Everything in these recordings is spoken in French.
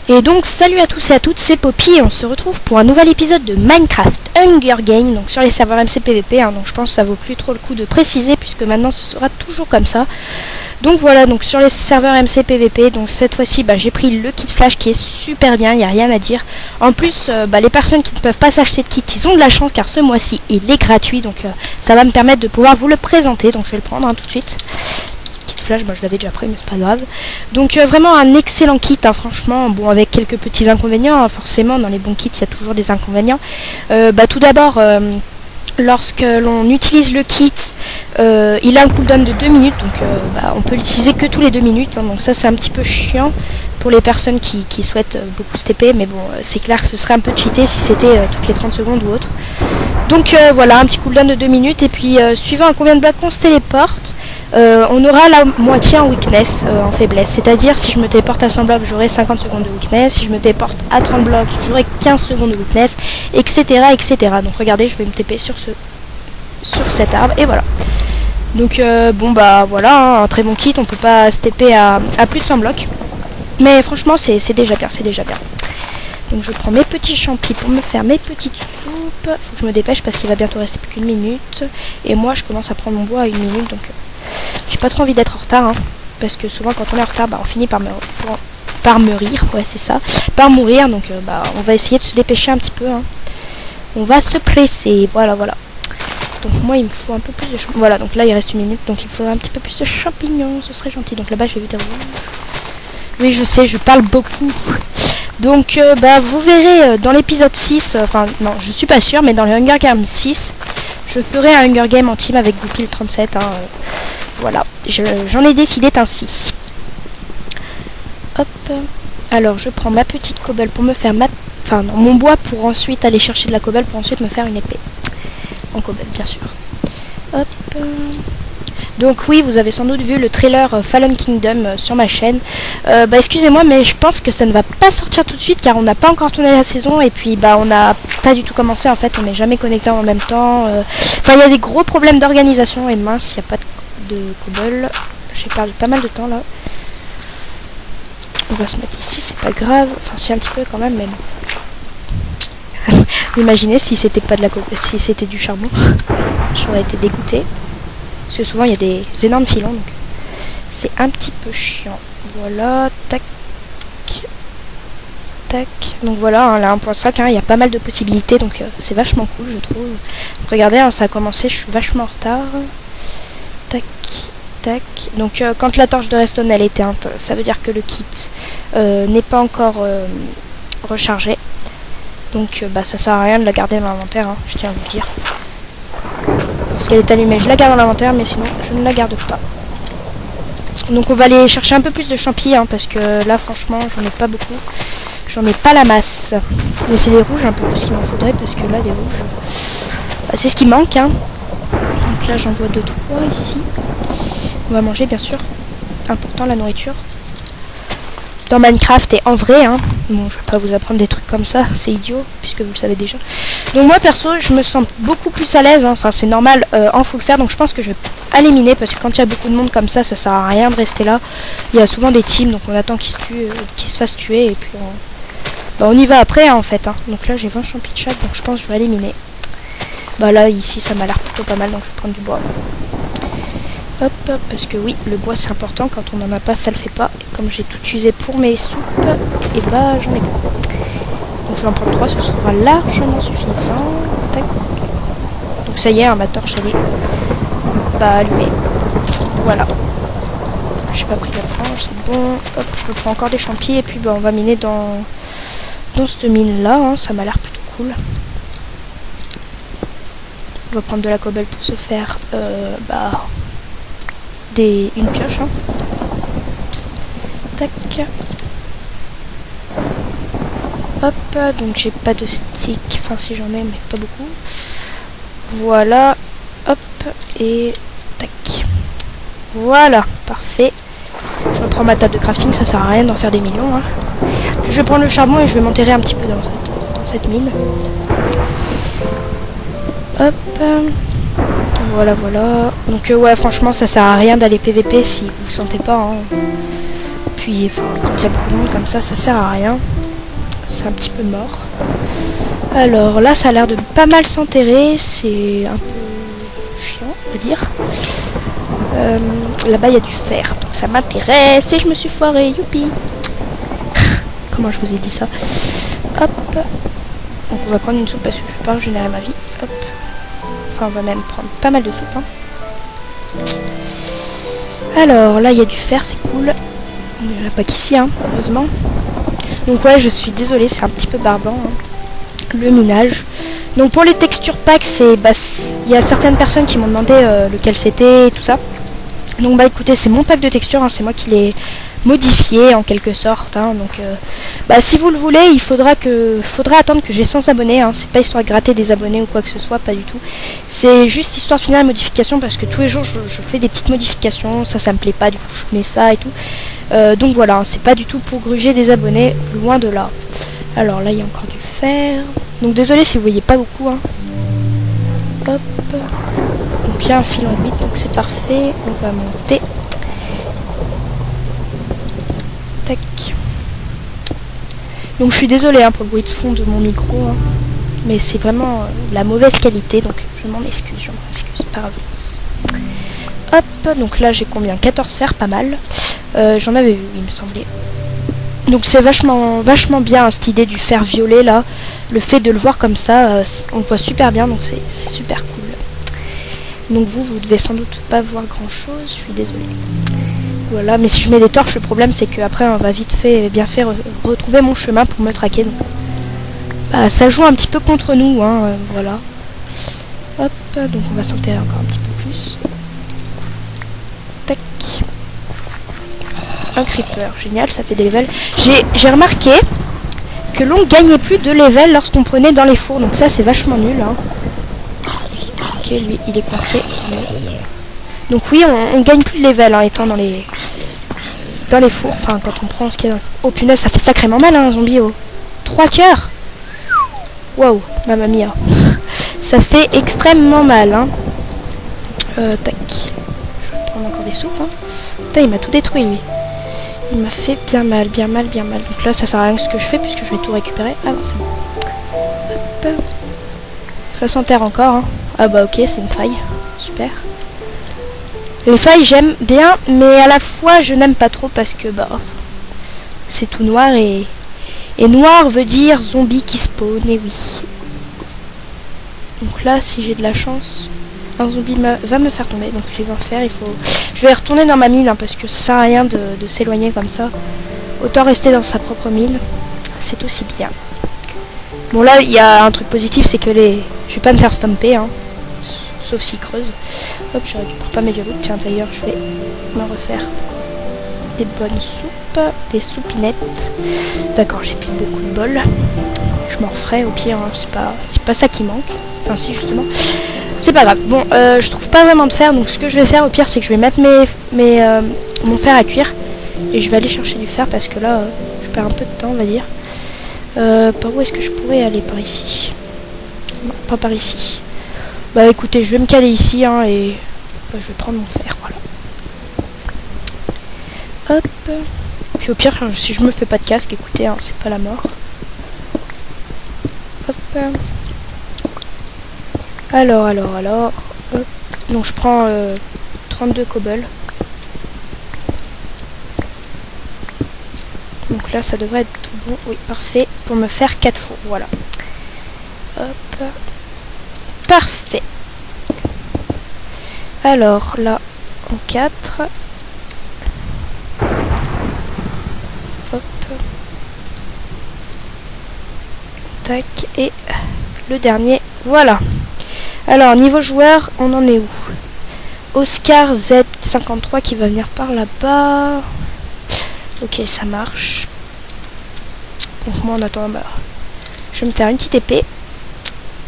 Et donc salut à tous et à toutes, c'est Poppy et on se retrouve pour un nouvel épisode de Minecraft Hunger Games, donc sur les serveurs MCPVP, donc je pense que ça vaut plus trop le coup de préciser puisque maintenant ce sera toujours comme ça. Donc voilà, donc sur les serveurs MCPVP, donc cette fois-ci j'ai pris le kit flash qui est super bien, il n'y a rien à dire. En plus, les personnes qui ne peuvent pas s'acheter de kit, ils ont de la chance car ce mois-ci il est gratuit, donc ça va me permettre de pouvoir vous le présenter, donc je vais le prendre tout de suite. Flash, je l'avais déjà pris mais c'est pas grave. Donc vraiment un excellent kit, franchement, bon avec quelques petits inconvénients, forcément dans les bons kits il y a toujours des inconvénients. Tout d'abord, lorsque l'on utilise le kit, il a un cooldown de 2 minutes, donc on peut l'utiliser que tous les 2 minutes, donc ça c'est un petit peu chiant pour les personnes qui souhaitent beaucoup se TP, mais bon c'est clair que ce serait un peu cheaté si c'était toutes les 30 secondes ou autre. Donc voilà, un petit cooldown de 2 minutes, et puis suivant à combien de blocs on se téléporte, on aura la moitié en weakness, en faiblesse, c'est-à-dire si je me téléporte à 100 blocs j'aurai 50 secondes de weakness, si je me téléporte à 30 blocs j'aurai 15 secondes de weakness, etc. Donc regardez, je vais me TP sur cet arbre, et voilà. Donc voilà, un très bon kit, on peut pas se TP à plus de 100 blocs, mais franchement c'est déjà bien, Donc je prends mes petits champis pour me faire mes petites soupes. Faut que je me dépêche parce qu'il va bientôt rester plus qu'une minute. Et moi je commence à prendre mon bois à 1 minute, donc j'ai pas trop envie d'être en retard, parce que souvent quand on est en retard, on finit par mourir, ouais c'est ça, par mourir, donc on va essayer de se dépêcher un petit peu, On va se presser, voilà. Donc moi il me faut un peu plus de champignons, voilà, donc là il reste 1 minute, donc il me faudrait un petit peu plus de champignons, ce serait gentil. Donc là-bas j'ai vu des rouges. Oui je sais, je parle beaucoup. Donc vous verrez dans l'épisode 6, non je suis pas sûre, mais dans le Hunger Games 6, je ferai un Hunger Game en team avec Goupil 37, voilà, j'en ai décidé ainsi. Hop, alors je prends ma petite cobble pour me faire mon bois pour ensuite aller chercher de la cobble pour ensuite me faire une épée. En cobble bien sûr. Hop. Donc oui, vous avez sans doute vu le trailer Fallen Kingdom sur ma chaîne. Excusez-moi, mais je pense que ça ne va pas sortir tout de suite car on n'a pas encore tourné la saison et puis on n'a pas du tout commencé, en fait, on n'est jamais connecté en même temps. Il y a des gros problèmes d'organisation et mince, il n'y a pas de cobble. J'ai perdu pas mal de temps là. On va se mettre ici, c'est pas grave. Enfin, c'est un petit peu quand même, mais bon. Imaginez si c'était pas de la si c'était du charbon, j'aurais été dégoûtée. Parce que souvent il y a des énormes filons, donc c'est un petit peu chiant. Voilà, tac, tac. Donc voilà, là 1.5, il y a pas mal de possibilités, donc c'est vachement cool je trouve. Donc, regardez, ça a commencé, je suis vachement en retard. Tac, tac. Donc quand la torche de redstone elle est éteinte, ça veut dire que le kit n'est pas encore rechargé. Donc ça sert à rien de la garder dans l'inventaire, je tiens à vous le dire. Parce qu'elle est allumée, je la garde dans l'inventaire, mais sinon je ne la garde pas. Donc on va aller chercher un peu plus de champis, parce que là franchement j'en ai pas beaucoup. J'en ai pas la masse. Mais c'est les rouges un peu plus qu'il m'en faudrait, parce que là des rouges, c'est ce qui manque. Donc là j'en vois 2-3 ici. On va manger bien sûr. Important la nourriture. Dans Minecraft et en vrai, bon je vais pas vous apprendre des trucs comme ça, c'est idiot, puisque vous le savez déjà. Donc moi perso je me sens beaucoup plus à l'aise, c'est normal en full faire, donc je pense que je vais éliminer parce que quand il y a beaucoup de monde comme ça sert à rien de rester là. Il y a souvent des teams, donc on attend qu'ils se fassent tuer et puis on y va après en fait. Donc là j'ai 20 champis de chaque, donc je pense que je vais éliminer. Là ici ça m'a l'air plutôt pas mal, donc je vais prendre du bois. Hop, parce que oui, le bois c'est important, quand on n'en a pas ça le fait pas. Et comme j'ai tout usé pour mes soupes, et j'en ai pas. Donc je vais en prendre 3, ce sera largement suffisant. Tac. Donc ça y est, ma torche elle est allumée. Voilà. J'ai pas pris la planche, c'est bon. Hop, je reprends encore des champis et puis on va miner dans cette mine là, ça m'a l'air plutôt cool. On va prendre de la cobble pour se faire une pioche. Tac. Hop, donc j'ai pas de stick, si j'en ai, mais pas beaucoup. Voilà, hop, et tac. Voilà, parfait. Je reprends ma table de crafting, ça sert à rien d'en faire des millions. Puis je vais prendre le charbon et je vais m'enterrer un petit peu dans cette mine. Hop. Voilà. Donc ouais, franchement, ça sert à rien d'aller PVP si vous le sentez pas. Puis quand il y a beaucoup de monde comme ça sert à rien. c'est un petit peu mort. Alors là, ça a l'air de pas mal s'enterrer. C'est un peu chiant, on va dire. Là-bas, il y a du fer, donc ça m'intéresse. Et je me suis foirée, youpi. Comment je vous ai dit ça? Hop. Donc on va prendre une soupe parce que je vais pas régénérer ma vie. Hop. Enfin, on va même prendre pas mal de soupe. Hein. Alors là, il y a du fer, c'est cool. Il n'y en a pas qu'ici, hein, heureusement. Donc ouais, je suis désolée, c'est un petit peu barbant. Hein. Le minage. Donc pour les textures packs, il y a certaines personnes qui m'ont demandé lequel c'était et tout ça. Donc bah écoutez, c'est mon pack de textures, hein, c'est moi qui l'ai modifié en quelque sorte. Hein, donc si vous le voulez, il faudra attendre que j'ai 100 abonnés. Hein, c'est pas histoire de gratter des abonnés ou quoi que ce soit, pas du tout. C'est juste histoire de finir la modification parce que tous les jours je fais des petites modifications. Ça me plaît pas, du coup je mets ça et tout. Donc voilà, hein, c'est pas du tout pour gruger des abonnés, loin de là. Alors là il y a encore du fer. Donc désolé si vous voyez pas beaucoup. Hein. Hop. Donc il y a un filon 8, donc c'est parfait. On va monter. Tac. Donc je suis désolée hein, pour le bruit de fond de mon micro. Hein. Mais c'est vraiment de la mauvaise qualité, donc je m'en excuse par avance. Hop, donc là j'ai combien? 14 fers, pas mal. J'en avais vu, il me semblait. Donc c'est vachement bien hein, cette idée du fer violet là. Le fait de le voir comme ça, on le voit super bien, donc c'est super cool. Donc vous devez sans doute pas voir grand chose, je suis désolée. Voilà, mais si je mets des torches, le problème c'est qu'après on va vite fait retrouver mon chemin pour me traquer. Donc ça joue un petit peu contre nous, hein, voilà. Hop, donc on va s'enterrer encore un petit peu plus. Tac. Un creeper, génial, ça fait des levels. J'ai remarqué que l'on gagnait plus de level lorsqu'on prenait dans les fours, donc ça c'est vachement nul. Hein. Ok, lui il est coincé. Donc oui, on gagne plus de level hein, étant dans les fours. Enfin, quand on prend ce qu'il y a dans le four. Oh punaise, ça fait sacrément mal hein, un zombie. Oh. 3 cœurs. Waouh, mamma mia. Ça fait extrêmement mal. Hein. Tac. Je vais prendre encore des soupes. Hein. Putain, il m'a tout détruit lui. Il m'a fait bien mal. Donc là, ça sert à rien ce que je fais puisque je vais tout récupérer. Ah non, c'est bon. Hop. Ça s'enterre encore. Hein. Ah bah ok, c'est une faille. Super. Les failles j'aime bien, mais à la fois je n'aime pas trop parce que c'est tout noir et noir veut dire zombie qui spawn, et oui. Donc là, si j'ai de la chance, un zombie va me faire tomber, donc je vais en faire, je vais retourner dans ma mine hein, parce que ça sert à rien de s'éloigner comme ça. Autant rester dans sa propre mine, c'est aussi bien. Bon là, il y a un truc positif, c'est que je vais pas me faire stomper, hein. Sauf s'il creuse. Hop, je récupère pas mes dialogues. Tiens, d'ailleurs, je vais me refaire des bonnes soupes, des soupinettes. D'accord, j'ai plus beaucoup de bol. Je m'en referai au pire, hein. C'est pas ça qui manque. Enfin, si, justement. C'est pas grave. Bon, je trouve pas vraiment de fer, donc ce que je vais faire au pire, c'est que je vais mettre mon fer à cuire. Et je vais aller chercher du fer parce que là, je perds un peu de temps, on va dire. Par où est-ce que je pourrais aller? Par ici? Non, pas par ici. Bah écoutez, je vais me caler ici hein, et je vais prendre mon fer, voilà. Hop. Puis au pire, si je me fais pas de casque, écoutez, hein, c'est pas la mort. Hop. Alors. Hop. Donc je prends 32 cobble. Donc là, ça devrait être tout bon. Oui, parfait. Pour me faire 4 fours, voilà. Hop. Parfait. Alors là, en 4. Hop. Tac. Et le dernier. Voilà. Alors, niveau joueur, on en est où? Oscar Z53 qui va venir par là-bas. Ok, ça marche. Donc moi, en attendant, je vais me faire une petite épée.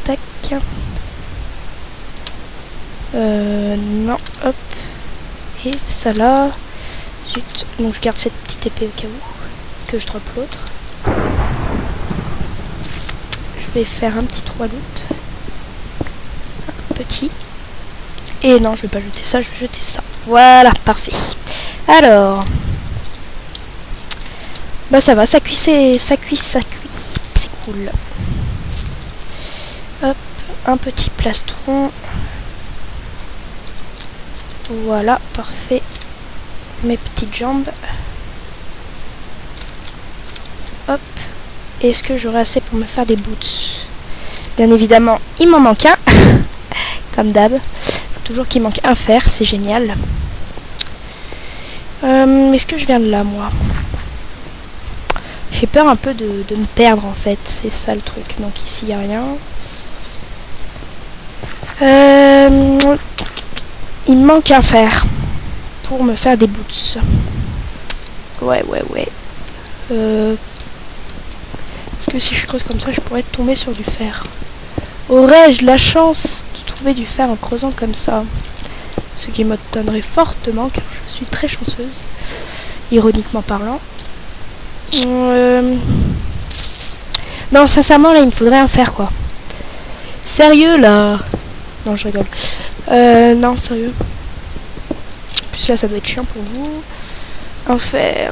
Tac. Non, hop. Et ça là. Zut. Donc je garde cette petite épée au cas où. Que je drop l'autre. Je vais faire un petit 3 loot. Un petit. Et non, je vais pas jeter ça, je vais jeter ça. Voilà, parfait. Alors. Bah ça va, ça cuit, ça cuit, ça cuit. C'est cool. Hop, un petit plastron. Voilà, parfait. Mes petites jambes. Hop. Est-ce que j'aurai assez pour me faire des boots? Bien évidemment, il m'en manque un. Comme d'hab. Faut toujours qu'il manque un fer, c'est génial. Est-ce que je viens de là, moi? J'ai peur un peu de me perdre, en fait. C'est ça le truc. Donc ici, il n'y a rien. Il me manque un fer pour me faire des boots. Ouais. Est-ce que si je creuse comme ça, je pourrais tomber sur du fer? Aurais-je la chance de trouver du fer en creusant comme ça? Ce qui m'étonnerait fortement, car je suis très chanceuse, ironiquement parlant. Non, sincèrement, là, il me faudrait un fer, quoi. Sérieux, là? Non, je rigole. Non, sérieux. En plus, là, ça doit être chiant pour vous. Un fer.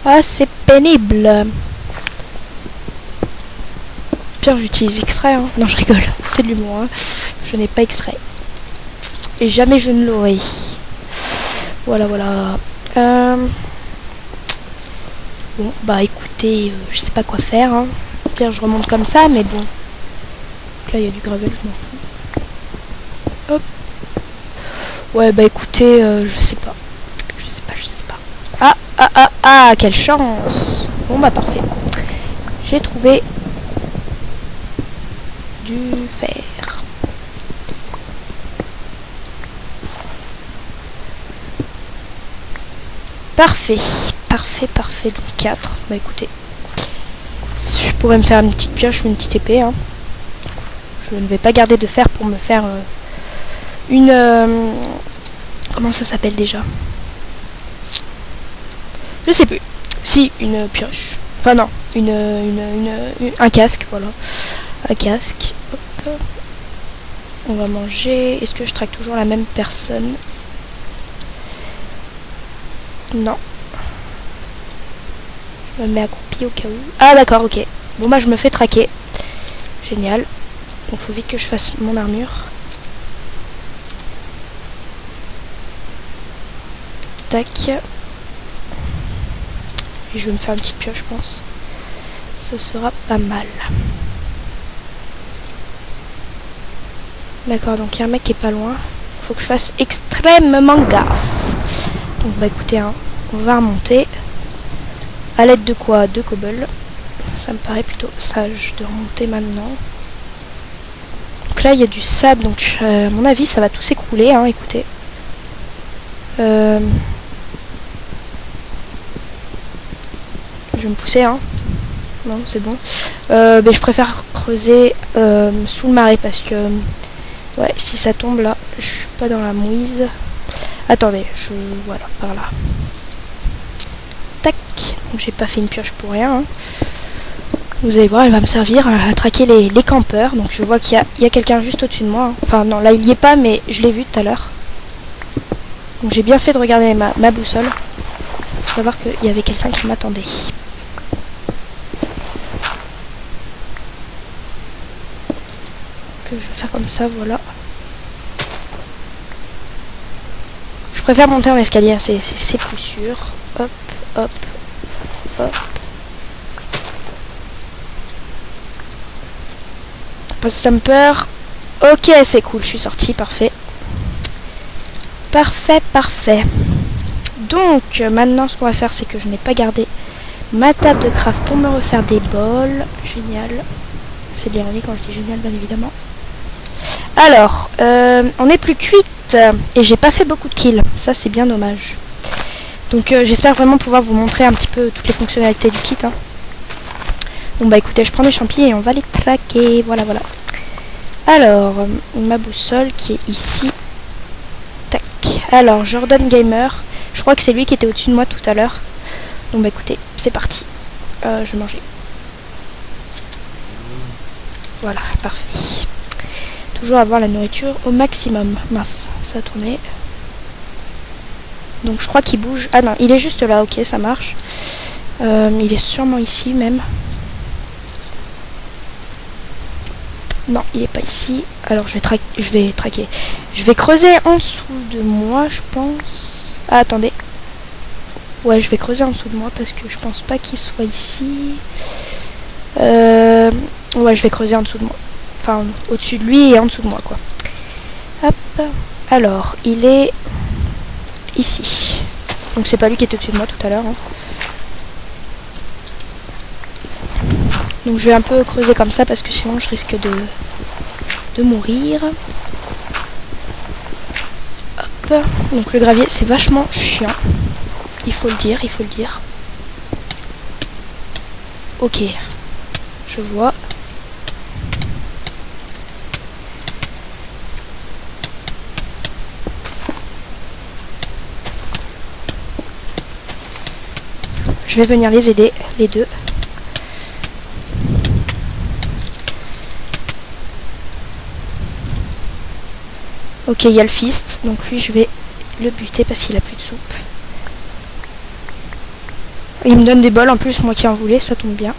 Ah, c'est pénible. Pire, j'utilise extrait, hein. Non, je rigole. C'est de l'humour, hein. Je n'ai pas extrait. Et jamais je ne l'aurai. Voilà. Bon, bah écoutez, je sais pas quoi faire, hein. Pire, je remonte comme ça, mais bon. Donc là, il y a du gravel, je m'en fous. Hop. Ouais, bah écoutez, je sais pas. Ah, quelle chance. Bon, bah parfait. J'ai trouvé du fer. Parfait. Donc 4. Bah écoutez. Je pourrais me faire une petite pioche ou une petite épée, hein. Je ne vais pas garder de fer pour me faire une... comment ça s'appelle déjà? Je sais plus. Si, une pioche. Enfin non, un casque, voilà. Un casque. Hop. On va manger. Est-ce que je traque toujours la même personne? Non. Je me mets accroupi au cas où. Ah d'accord, ok. Bon bah je me fais traquer. Génial. Donc faut vite que je fasse mon armure. Tac. Et je vais me faire une petite pioche, je pense. Ce sera pas mal. D'accord, donc il y a un mec qui est pas loin. Faut que je fasse extrêmement gaffe. Donc bah écoutez, hein, on va remonter. À l'aide de quoi? De cobble. Ça me paraît plutôt sage de remonter maintenant. Donc là il y a du sable, donc à mon avis ça va tout s'écrouler, hein, écoutez. Je vais me pousser, hein. Non, c'est bon. Mais je préfère creuser sous le marais parce que... ouais, si ça tombe là, je suis pas dans la mouise. Attendez, voilà, par là. Tac. Donc j'ai pas fait une pioche pour rien, hein. Vous allez voir, elle va me servir à traquer les campeurs. Donc je vois qu'il y a quelqu'un juste au-dessus de moi, hein. Enfin non, là il y est pas, mais je l'ai vu tout à l'heure. Donc j'ai bien fait de regarder ma boussole. Faut savoir qu'il y avait quelqu'un qui m'attendait. Que je vais faire comme ça, voilà. Je préfère monter en escalier, c'est plus sûr. Hop. Post stumper. Ok, c'est cool, je suis sortie, parfait. Parfait. Donc, maintenant, ce qu'on va faire, c'est que je n'ai pas gardé ma table de craft pour me refaire des bols. Génial. C'est de l'ironie quand je dis génial, bien évidemment. Alors, on est plus cuite et j'ai pas fait beaucoup de kills. Ça, c'est bien dommage. Donc, j'espère vraiment pouvoir vous montrer un petit peu toutes les fonctionnalités du kit, hein. Bon, bah écoutez, je prends mes champignons et on va les traquer. Voilà. Alors, ma boussole qui est ici. Tac. Alors, Jordan Gamer. Je crois que c'est lui qui était au-dessus de moi tout à l'heure. Donc, bah écoutez, c'est parti. Je vais manger. Voilà, parfait. Toujours avoir la nourriture au maximum. Mince, ça a tourné. Donc je crois qu'il bouge. Ah non, il est juste là, ok, ça marche. Il est sûrement ici même. Non, il est pas ici. Alors je vais traquer. Je vais creuser en dessous de moi, je pense. Ah, attendez. Ouais, je vais creuser en dessous de moi parce que je pense pas qu'il soit ici. Ouais, je vais creuser en dessous de moi. Enfin, au-dessus de lui et en dessous de moi, quoi. Hop. Alors, il est ici. Donc c'est pas lui qui était au-dessus de moi tout à l'heure. Hein. Donc je vais un peu creuser comme ça parce que sinon je risque de mourir. Hop. Donc le gravier, c'est vachement chiant. Il faut le dire, il faut le dire. Ok. Je vois. Je vais venir les aider, les deux. Ok, il y a le fist, donc lui je vais le buter parce qu'il a plus de soupe. Il me donne des bols en plus, moi qui en voulais, ça tombe bien.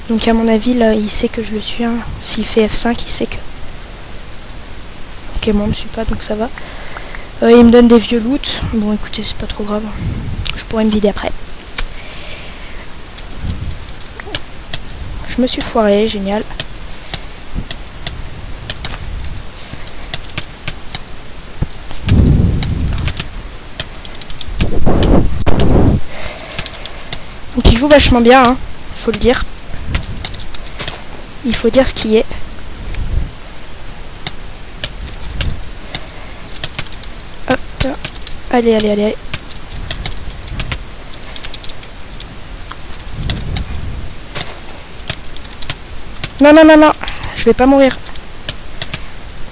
Donc à mon avis là, il sait que je le suis. Hein. S'il fait F5, il sait que... Ok, moi on me suit pas, donc ça va. Il me donne des vieux loot. Bon écoutez, c'est pas trop grave. Je pourrais me vider après. Je me suis foiré, génial. Donc il joue vachement bien, hein, faut le dire. Il faut dire ce qui est. Hop. Allez, allez, allez. Non, non, non, non. Je vais pas mourir.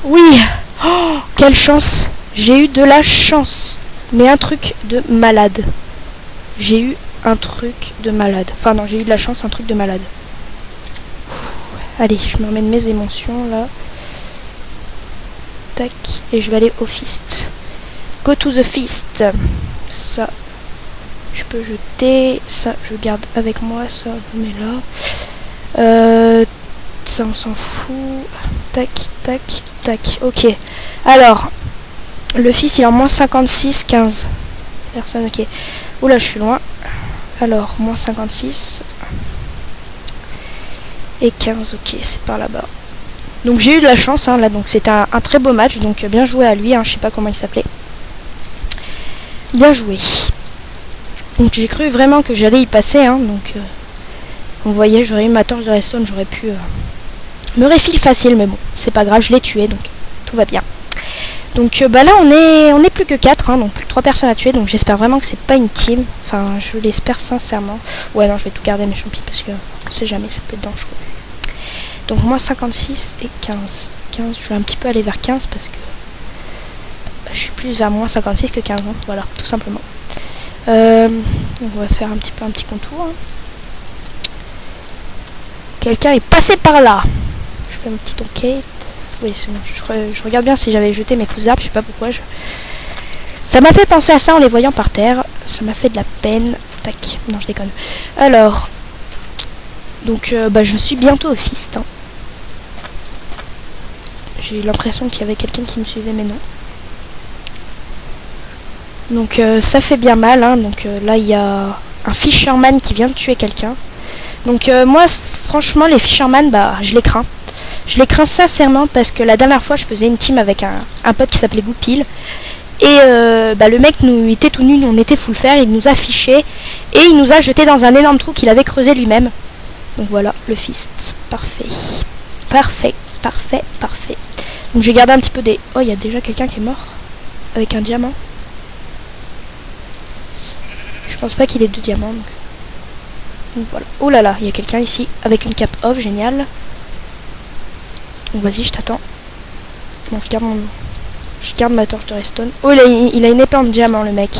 Oui. Oh, quelle chance. J'ai eu de la chance. Mais un truc de malade. J'ai eu un truc de malade. Enfin non, j'ai eu de la chance, un truc de malade. Allez, je me remets de mes émotions là. Tac. Et je vais aller au fist. Go to the fist. Ça, je peux jeter. Ça, je garde avec moi. Ça, je mets là. Ça, on s'en fout. Tac, tac, tac. Ok. Alors, le fils, il est en moins 56, 15. Personne, ok. Oula, je suis loin. Alors, moins 56. Et 15, ok, c'est par là-bas. Donc j'ai eu de la chance, hein, là, donc c'était un très beau match. Donc bien joué à lui, hein, je sais pas comment il s'appelait. Bien joué. Donc j'ai cru vraiment que j'allais y passer, hein, donc... vous voyez, j'aurais eu ma torche de redstone, j'aurais pu... me refill facile, mais bon, c'est pas grave, je l'ai tué, donc tout va bien. Donc bah là, on est plus que 4, hein, donc plus que 3 personnes à tuer, donc j'espère vraiment que c'est pas une team. Enfin, je l'espère sincèrement. Ouais, non, je vais tout garder mes champis, parce que on sait jamais, ça peut être dangereux. Donc moins 56 et 15. 15, je vais un petit peu aller vers 15, parce que... bah, je suis plus vers moins 56 que 15, hein, voilà, tout simplement. Donc on va faire un petit contour. Hein. Quelqu'un est passé par là. Je fais une petite enquête. Oui, c'est bon. Je regarde bien si j'avais jeté mes pousses d'arbres. Je sais pas pourquoi. Ça m'a fait penser à ça en les voyant par terre. Ça m'a fait de la peine. Tac. Non, je déconne. Alors. Donc, bah, je suis bientôt au fist. Hein. J'ai eu l'impression qu'il y avait quelqu'un qui me suivait, mais non. Donc, ça fait bien mal. Hein. Donc, là, il y a un fisherman qui vient de tuer quelqu'un. Donc, moi, franchement, les fisherman, bah, je les crains. Je les crains sincèrement parce que la dernière fois je faisais une team avec un pote qui s'appelait Goupil. Et bah, le mec nous était tout nu, on était full fer, il nous a fiché et il nous a jeté dans un énorme trou qu'il avait creusé lui-même. Donc voilà, le fist. Parfait. Parfait, parfait, parfait. Donc j'ai gardé un petit peu des... Oh, il y a déjà quelqu'un qui est mort avec un diamant. Je pense pas qu'il ait 2 diamants. Donc voilà. Oh là là, il y a quelqu'un ici avec une cape off, génial. Donc vas-y, je t'attends. Bon, je garde ma torche de redstone. Oh, il a une épée en diamant, le mec.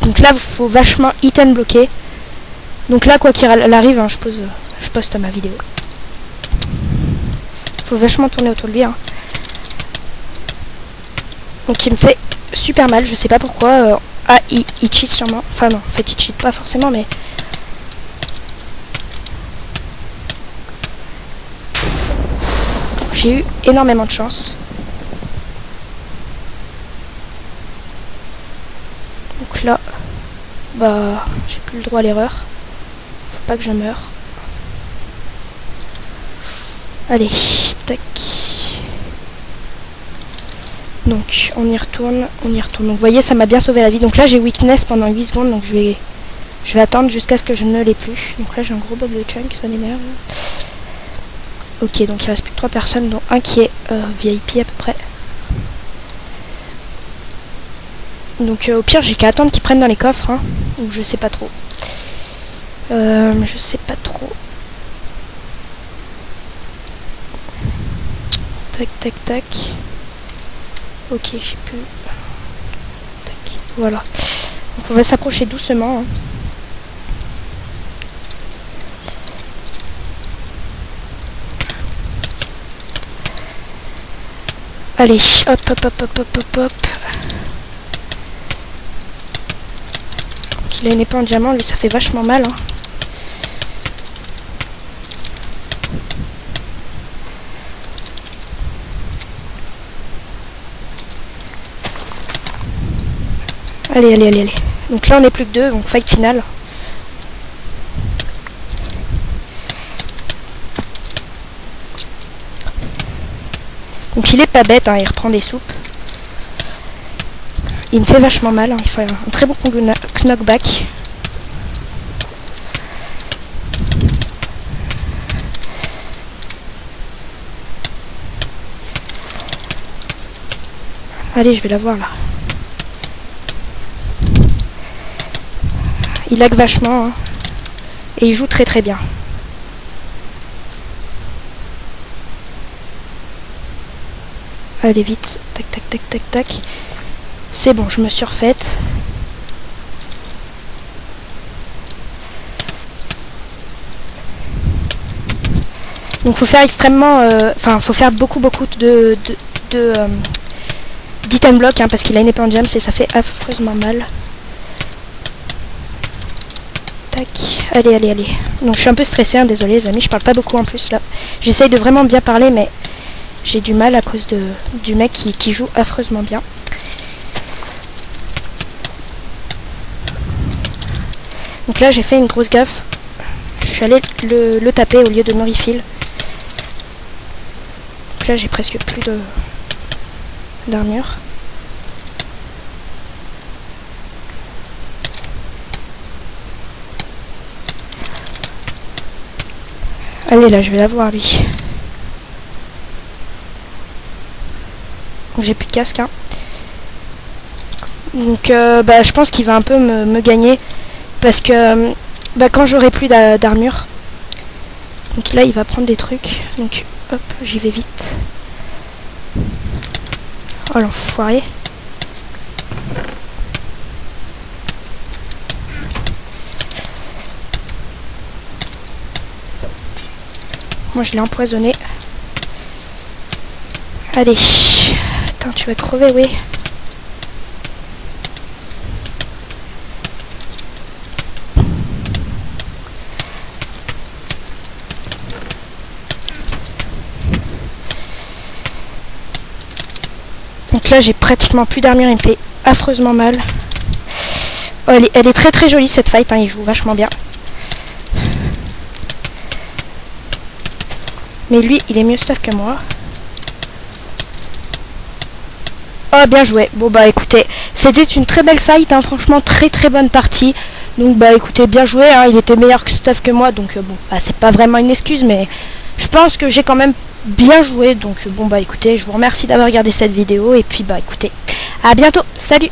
Donc là, il faut vachement hit and bloquer. Donc là, quoi qu'il arrive, hein, je poste ma vidéo. Faut vachement tourner autour de lui. Hein. Donc il me fait super mal, je sais pas pourquoi. Ah, il cheat sûrement. Enfin non, en fait il cheat pas forcément, mais... J'ai eu énormément de chance. Donc là, bah, j'ai plus le droit à l'erreur. Faut pas que je meure. Allez, tac. Donc, on y retourne, Donc, vous voyez, ça m'a bien sauvé la vie. Donc là, j'ai weakness pendant 8 secondes, donc je vais attendre jusqu'à ce que je ne l'ai plus. Donc là, j'ai un gros bug de chunk, ça m'énerve. Ok, donc il reste plus que 3 personnes, dont un qui est VIP à peu près. Donc au pire, j'ai qu'à attendre qu'ils prennent dans les coffres, hein, ou je sais pas trop. Je sais pas trop. Tac, tac, tac. Ok, j'ai plus. Tac, voilà. Donc on va s'approcher doucement. Hein. Allez, hop, hop, hop, hop, hop, hop, hop. Donc il a une épée en diamant, lui ça fait vachement mal. Hein. Allez, allez, allez, allez. Donc là on est plus que 2, donc fight final. Donc il est pas bête, hein, il reprend des soupes. Il me fait vachement mal, hein, il faut un très bon knockback. Allez, je vais l'avoir là. Il lag vachement, hein, et il joue très très bien. Allez vite, tac tac tac tac tac. C'est bon, je me suis refaite. Donc faut faire extrêmement... Enfin, faut faire beaucoup d'item block, hein, parce qu'il a une épée en diams et ça fait affreusement mal. Tac, allez, allez, allez. Donc je suis un peu stressée, hein, désolé les amis, je parle pas beaucoup en plus là. J'essaye de vraiment bien parler, mais j'ai du mal à cause du mec qui joue affreusement bien. Donc là j'ai fait une grosse gaffe. Je suis allée le taper au lieu de me refill. Donc là j'ai presque plus d'armure. Allez là je vais l'avoir lui. Donc j'ai plus de casque, hein. Donc bah, je pense qu'il va un peu me gagner. Parce que bah, quand j'aurai plus d'armure. Donc là il va prendre des trucs. Donc hop, j'y vais vite. Oh l'enfoiré. Moi je l'ai empoisonné. Allez. Attends, tu vas crever, oui. Donc là j'ai pratiquement plus d'armure, il me fait affreusement mal. Oh, elle est très très jolie cette fight, hein, il joue vachement bien. Mais lui il est mieux stuff que moi. Oh bien joué. Bon bah écoutez, c'était une très belle fight, hein, franchement très très bonne partie. Donc bah écoutez, bien joué, hein, il était meilleur que stuff que moi, donc bon, bah, c'est pas vraiment une excuse, mais je pense que j'ai quand même bien joué. Donc bon bah écoutez, je vous remercie d'avoir regardé cette vidéo, et puis bah écoutez, à bientôt, salut.